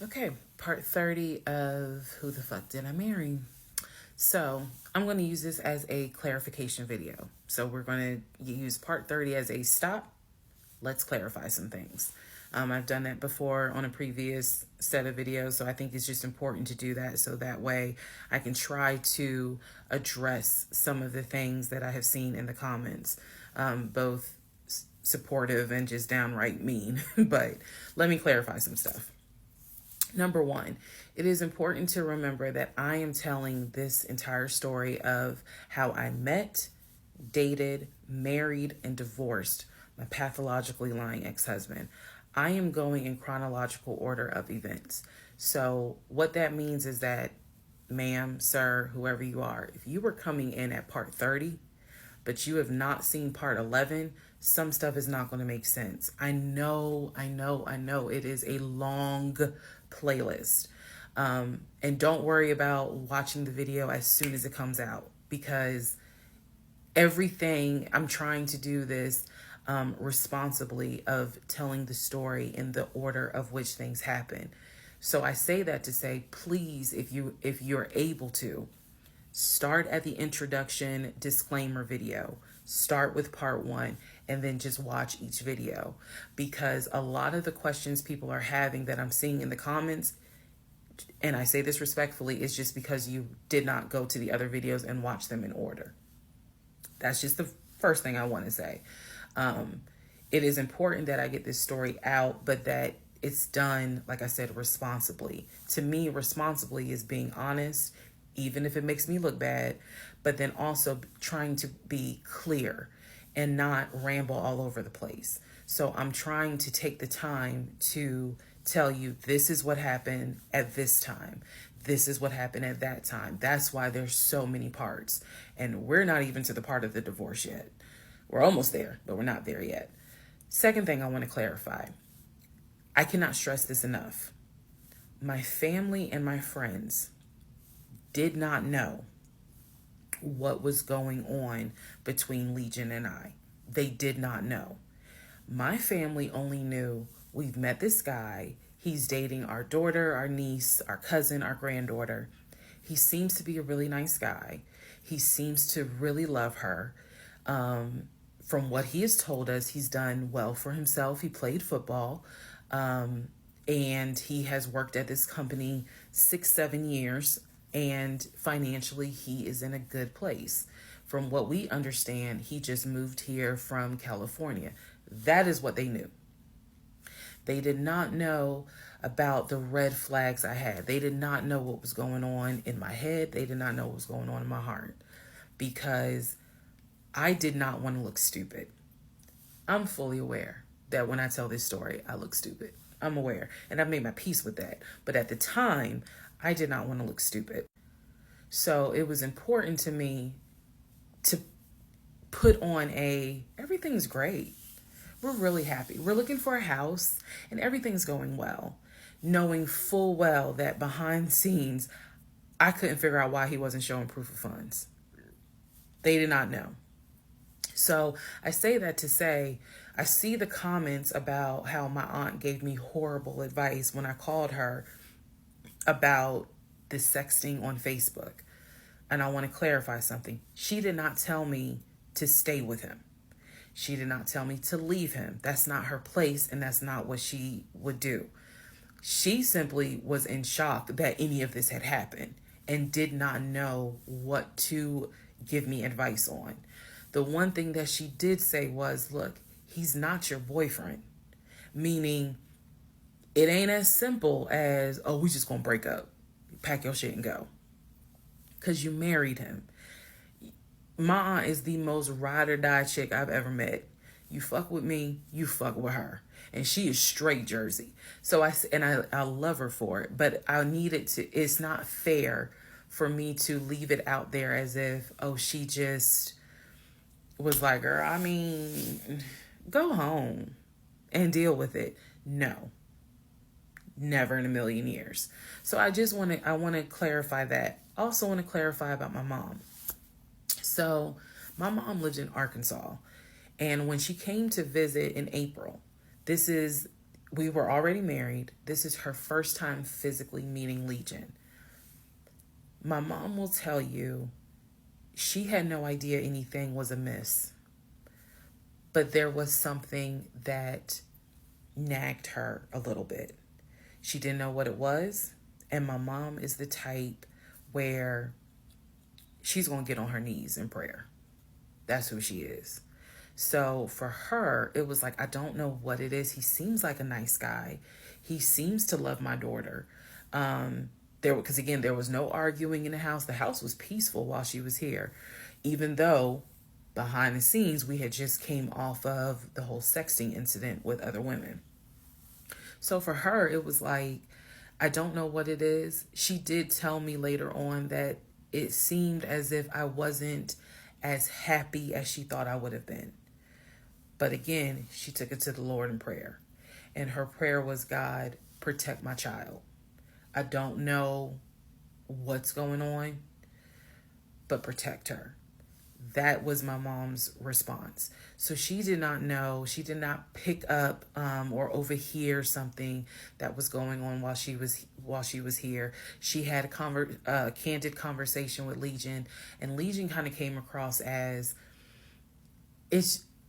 Okay, part 30 of Who the Fuck Did I Marry? So, I'm going to use this as a clarification video. So, we're going to use part 30 as a stop. Let's clarify some things. I've done that before on a previous set of videos, so I think it's just important to do that so that way I can try to address some of the things that I have seen in the comments, both supportive and just downright mean. But let me clarify some stuff. Number one, it is important to remember that I am telling this entire story of how I met, dated, married, and divorced my pathologically lying ex-husband. I am going in chronological order of events. So what that means is that, ma'am, sir, whoever you are, if you were coming in at part 30, but you have not seen part 11, some stuff is not going to make sense. I know. It is a long playlist. And don't worry about watching the video as soon as it comes out, because everything, I'm trying to do this responsibly of telling the story in the order of which things happen. So I say that to say, please, if you're able to, start at the introduction disclaimer video. Start with part 1 and then just watch each video, because a lot of the questions people are having that I'm seeing in the comments, and I say this respectfully, is just because you did not go to the other videos and watch them in order. That's just the first thing I want to say. It is important that I get this story out, but that it's done, like I said, responsibly. To me, responsibly is being honest, even if it makes me look bad, but then also trying to be clear and not ramble all over the place. So I'm trying to take the time to tell you, this is what happened at this time. This is what happened at that time. That's why there's so many parts. And we're not even to the part of the divorce yet. We're almost there, but we're not there yet. Second thing I want to clarify. I cannot stress this enough. My family and my friends did not know what was going on between Legion and I. They did not know. My family only knew, we've met this guy. He's dating our daughter, our niece, our cousin, our granddaughter. He seems to be a really nice guy. He seems to really love her. From what he has told us, he's done well for himself. He played football. And he has worked at this company 6-7 years. And financially, he is in a good place. From what we understand, he just moved here from California. That is what they knew. They did not know about the red flags I had. They did not know what was going on in my head. They did not know what was going on in my heart, because I did not want to look stupid. I'm fully aware that when I tell this story, I look stupid. I'm aware, and I've made my peace with that. But at the time, I did not want to look stupid. So it was important to me to put on everything's great. We're really happy. We're looking for a house and everything's going well, knowing full well that behind the scenes, I couldn't figure out why he wasn't showing proof of funds. They did not know. So I say that to say, I see the comments about how my aunt gave me horrible advice when I called her about the sexting on Facebook. And I want to clarify something. She did not tell me to stay with him. She did not tell me to leave him. That's not her place, and that's not what she would do. She simply was in shock that any of this had happened and did not know what to give me advice on. The one thing that she did say was, look, he's not your boyfriend. Meaning, it ain't as simple as, oh, we just gonna break up. Pack your shit and go. Because you married him. My aunt is the most ride or die chick I've ever met. You fuck with me, you fuck with her. And she is straight Jersey. So I love her for it. But I needed to, it's not fair for me to leave it out there as if, oh, she just was like, girl, I mean, go home and deal with it. No. Never in a million years. So I want to clarify that. I also want to clarify about my mom. So my mom lived in Arkansas, and when she came to visit in April, this is We were already married. This is her first time physically meeting Legion. My mom will tell you she had no idea anything was amiss, but there was something that nagged her a little bit. She didn't know what it was, and my mom is the type where she's going to get on her knees in prayer. That's who she is. So for her, it was like, I don't know what it is. He seems like a nice guy. He seems to love my daughter. Because again, there was no arguing in the house. The house was peaceful while she was here, even though behind the scenes, we had just came off of the whole sexting incident with other women. So for her, it was like, I don't know what it is. She did tell me later on that it seemed as if I wasn't as happy as she thought I would have been. But again, she took it to the Lord in prayer. And her prayer was, God, protect my child. I don't know what's going on, but protect her. That was my mom's response. So she did not know, she did not pick up or overhear something that was going on while she was here. She had a candid conversation with Legion, and Legion kind of came across as,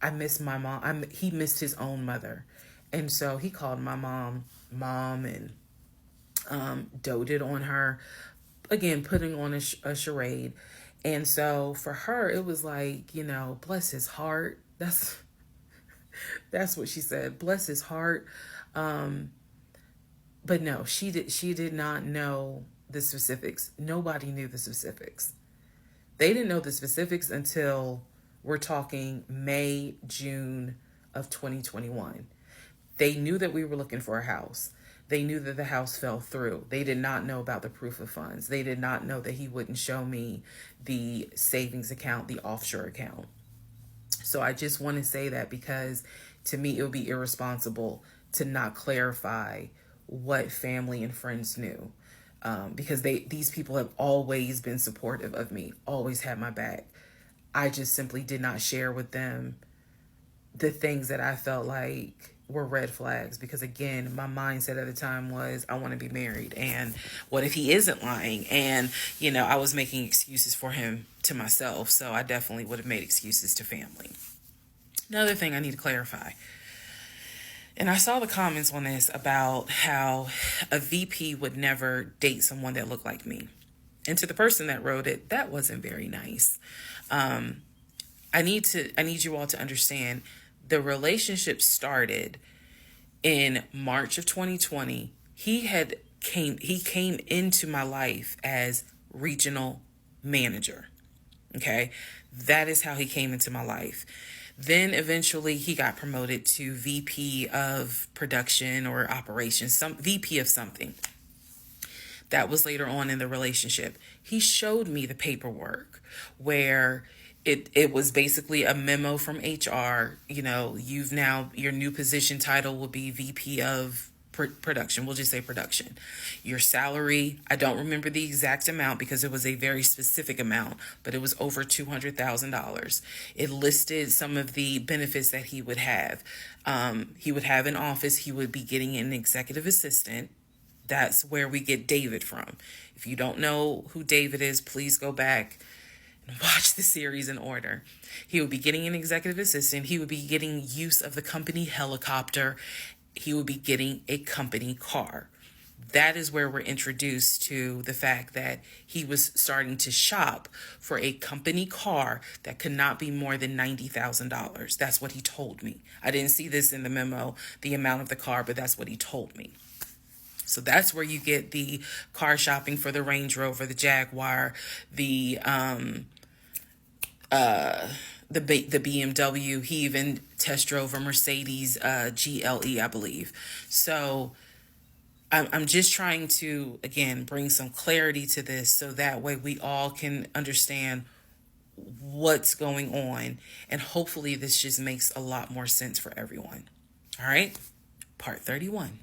I miss my mom. He missed his own mother. And so he called my mom, and doted on her, again, putting on a charade. And so for her, it was like, bless his heart. That's what she said. Bless his heart. But no, she did not know the specifics. Nobody knew the specifics. They didn't know the specifics until we're talking May, June of 2021. They knew that we were looking for a house. They knew that the house fell through. They did not know about the proof of funds. They did not know that he wouldn't show me the savings account, the offshore account. So I just want to say that because to me, it would be irresponsible to not clarify what family and friends knew. Because these people have always been supportive of me, always had my back. I just simply did not share with them the things that I felt like were red flags, because again, my mindset at the time was, I want to be married, and what if he isn't lying? And I was making excuses for him to myself, so I definitely would have made excuses to family. Another thing I need to clarify, and I saw the comments on this about how a VP would never date someone that looked like me, and to the person that wrote it, that wasn't very nice. I need you all to understand, the relationship started in March of 2020. He came into my life as regional manager. Okay. That is how he came into my life. Then eventually he got promoted to VP of production or operations, some VP of something. That was later on in the relationship. He showed me the paperwork where it was basically a memo from HR. Your new position title will be VP of production. We'll just say production. Your salary, I don't remember the exact amount because it was a very specific amount, but it was over $200,000. It listed some of the benefits that he would have. He would have an office. He would be getting an executive assistant. That's where we get David from. If you don't know who David is, please go back and watch the series in order. He would be getting an executive assistant. He would be getting use of the company helicopter. He would be getting a company car. That is where we're introduced to the fact that he was starting to shop for a company car that could not be more than $90,000. That's what he told me. I didn't see this in the memo, the amount of the car, but that's what he told me. So that's where you get the car shopping for the Range Rover, the Jaguar, the BMW. He even test drove a Mercedes GLE, I believe. So I'm just trying to, again, bring some clarity to this so that way we all can understand what's going on. And hopefully this just makes a lot more sense for everyone. All right, part 31.